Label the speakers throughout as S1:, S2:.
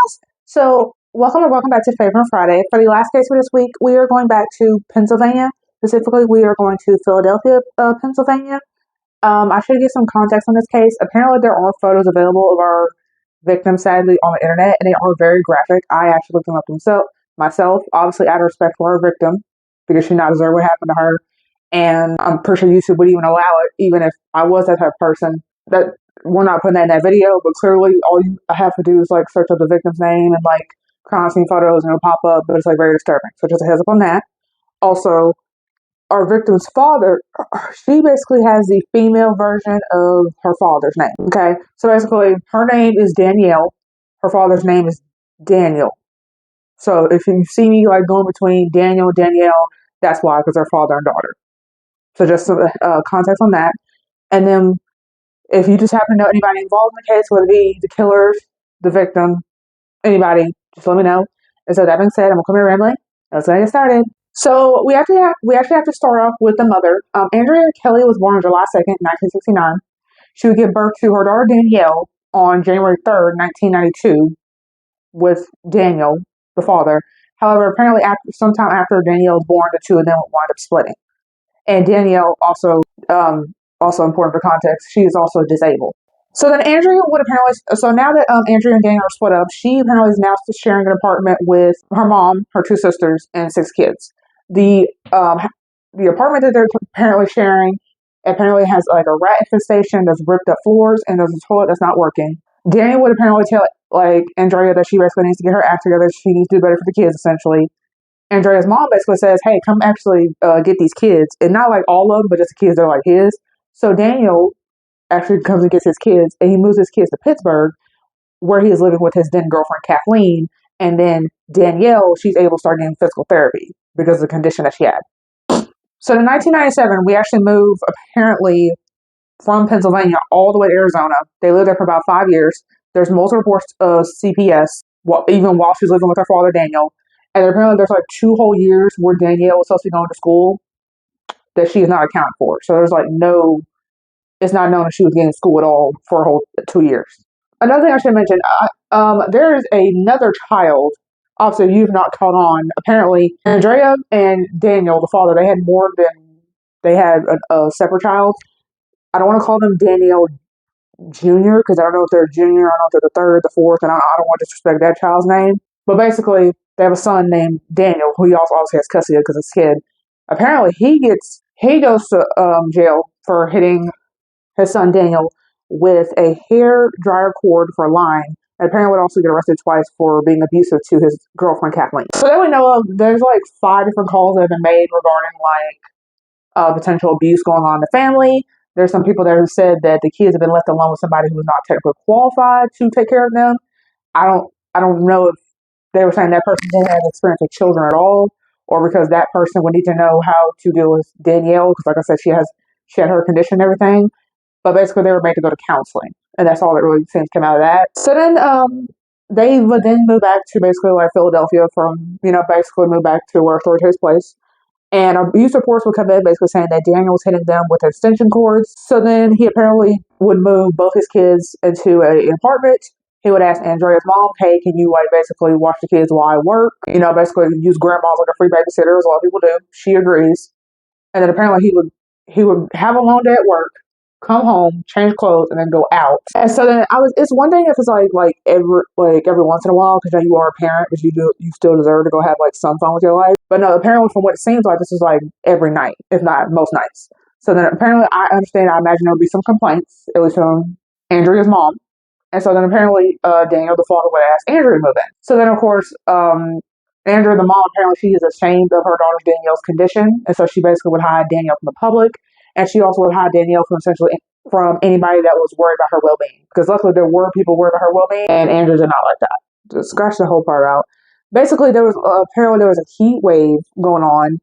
S1: guys. So, welcome back to Favorite Friday. For the last case for this week, we are going back to Pennsylvania. Specifically, we are going to Philadelphia, Pennsylvania. I should get some context on this case. Apparently, there are photos available of our victim, sadly, on the internet, and they are very graphic. I actually looked them up myself, obviously out of respect for our victim, because she not deserve what happened to her. And I'm pretty sure YouTube would even allow it, even if I was that type of person. That we're not putting that in that video, but clearly all you have to do is like search up the victim's name and like crime scene photos and it'll pop up, but it's like very disturbing. So just a heads up on that. Also, our victim's father, she basically has the female version of her father's name. Okay, so basically her name is Danielle, her father's name is Daniel. So if you see me like going between Daniel and Danielle, that's why, because they're father and daughter. So just some context on that. And then if you just happen to know anybody involved in the case, whether it be the killers, the victim, anybody, just let me know. And so that being said, I'm gonna come here rambling. Let's get started. So we actually have to start off with the mother. Andrea Kelly was born on July 2nd, 1969. She would give birth to her daughter Danielle on January 3rd, 1992, with Daniel, the father. However, apparently sometime after Danielle was born, the two of them would wind up splitting. And Danielle also important for context, she is also disabled. So then Andrea would apparently, so now that Andrea and Daniel are split up, she apparently is now sharing an apartment with her mom, her two sisters, and 6 kids. The apartment that they're apparently sharing apparently has like a rat infestation, there's ripped up floors, and there's a toilet that's not working. Daniel would apparently tell like Andrea that she basically needs to get her act together, she needs to do better for the kids essentially. Andrea's mom basically says, hey, come actually get these kids. And not like all of them, but just the kids that are like his. So Daniel actually comes and gets his kids, and he moves his kids to Pittsburgh, where he is living with his then girlfriend, Kathleen. And then Danielle, she's able to start getting physical therapy because of the condition that she had. So in 1997, we actually moved apparently from Pennsylvania all the way to Arizona. They lived there for about 5 years. There's multiple reports of CPS, even while she's living with her father, Daniel. And apparently there's like 2 whole years where Danielle was supposed to be going to school that she is not accounted for. So there's like it's not known if she was getting school at all for a whole 2 years. Another thing I should mention, there is another child. Obviously, you've not caught on. Apparently, Andrea and Daniel, the father, they had a separate child. I don't want to call them Daniel Jr. because I don't know if they're junior, I don't know if they're the third, the fourth, and I don't want to disrespect that child's name. But basically, they have a son named Daniel, who he also obviously has custody of because it's his kid. Apparently, he goes to jail for hitting his son Daniel with a hair dryer cord for lying. And apparently would also get arrested twice for being abusive to his girlfriend Kathleen. So that we know of, there's like 5 different calls that have been made regarding like potential abuse going on in the family. There's some people there who said that the kids have been left alone with somebody who's not technically qualified to take care of them. I don't know if they were saying that person didn't have experience with children at all, or because that person would need to know how to deal with Danielle, because like I said, she had her condition and everything. But basically, they were made to go to counseling, and that's all that really seems to come out of that. So then, they would then move back to basically like Philadelphia basically move back to where story takes place. And abuse reports would come in basically saying that Daniel was hitting them with extension cords. So then he apparently would move both his kids into an apartment. He would ask Andrea's mom, hey, can you like basically watch the kids while I work? Basically use grandma like a free babysitter, as a lot of people do. She agrees. And then apparently he would have a long day at work, come home, change clothes, and then go out. And so then it's one thing if it's like every once in a while, because you are a parent, but you still deserve to go have like some fun with your life. But no, apparently from what it seems like, this is like every night, if not most nights. So then apparently I imagine there would be some complaints, at least from Andrea's mom. And so then apparently Daniel, the father, would ask Andrea to move in. So then of course, Andrea, the mom, apparently she is ashamed of her daughter Danielle's condition. And so she basically would hide Danielle from the public. And she also would hide Danielle from anybody that was worried about her well-being. Because luckily there were people worried about her well-being, and Andrea did not like that. Just scratch the whole part out. Basically, there was a heat wave going on.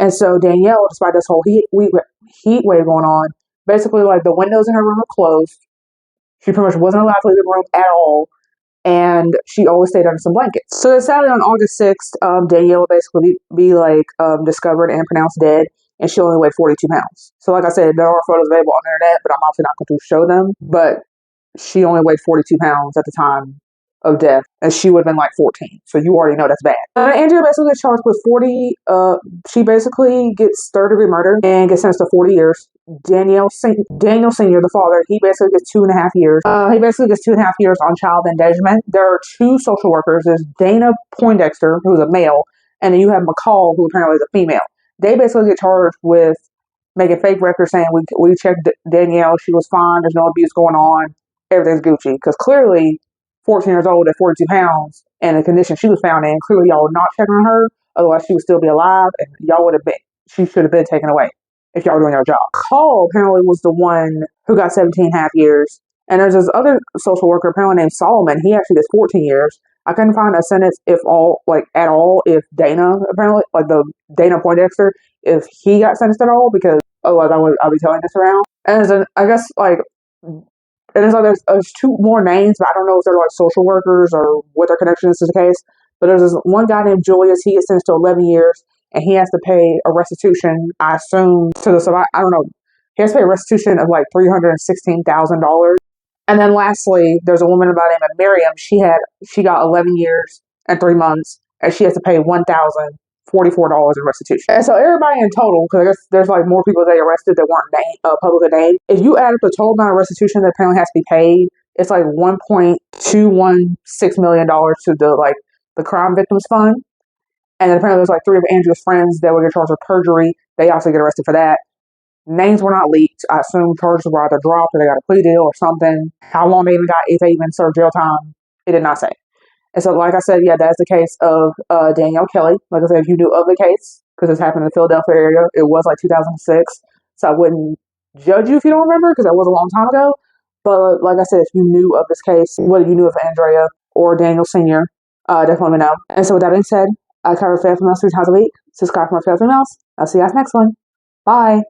S1: And so Danielle, despite this whole heat wave going on, basically like the windows in her room were closed. She pretty much wasn't allowed to leave the room at all. And she always stayed under some blankets. So then Saturday on August 6th, Danielle would basically be discovered and pronounced dead. And she only weighed 42 pounds. So like I said, there are photos available on the internet, but I'm obviously not going to show them. But she only weighed 42 pounds at the time of death, and she would have been like 14. So you already know that's bad. Andrea basically gets charged with 40. She basically gets third-degree murder and gets sentenced to 40 years. Daniel Senior, the father, he basically gets 2.5 years. He basically gets 2.5 years on child endangerment. There are two social workers. There's Dana Poindexter, who's a male, and then you have McCall, who apparently is a female. They basically get charged with making fake records saying we checked Danielle, she was fine, there's no abuse going on, everything's Gucci. Because clearly, 14 years old at 42 pounds and the condition she was found in, clearly y'all were not checking on her, otherwise she would still be alive and y'all would have been, she should have been taken away if y'all were doing your job. Call apparently was the one who got 17.5 years. And there's this other social worker apparently named Solomon. He actually gets 14 years. I couldn't find a sentence if Dana, apparently, like the Dana Poindexter, if he got sentenced at all, because otherwise I'll be telling this around. And I guess there's two more names, but I don't know if they're like social workers or what their connection is to the case. But there's this one guy named Julius. He gets sentenced to 11 years, and he has to pay a restitution, I assume, to the survivor. I don't know. He has to pay a restitution of like $316,000. And then lastly, there's a woman by the name of Miriam. She got 11 years and 3 months, and she has to pay $1,044 in restitution. And so everybody in total, because I guess there's like more people they arrested that weren't publicly named. If you add up the total amount of restitution that apparently has to be paid, it's like $1.216 million to the crime victims fund. And then apparently there's like 3 of Andrea's friends that will get charged with perjury. They also get arrested for that. Names were not leaked. I assume charges were either dropped or they got a plea deal or something. How long they even got, if they even served jail time, it did not say. And so, like I said, yeah, that's the case of Danieal Kelly. Like I said, if you knew of the case, because this happened in the Philadelphia area, it was like 2006. So I wouldn't judge you if you don't remember, because that was a long time ago. But like I said, if you knew of this case, whether you knew of Andrea or Daniel Sr., definitely let me know. And so with that being said, I cover fair females 3 times a week. Subscribe for more fair females. I'll see you guys next one. Bye.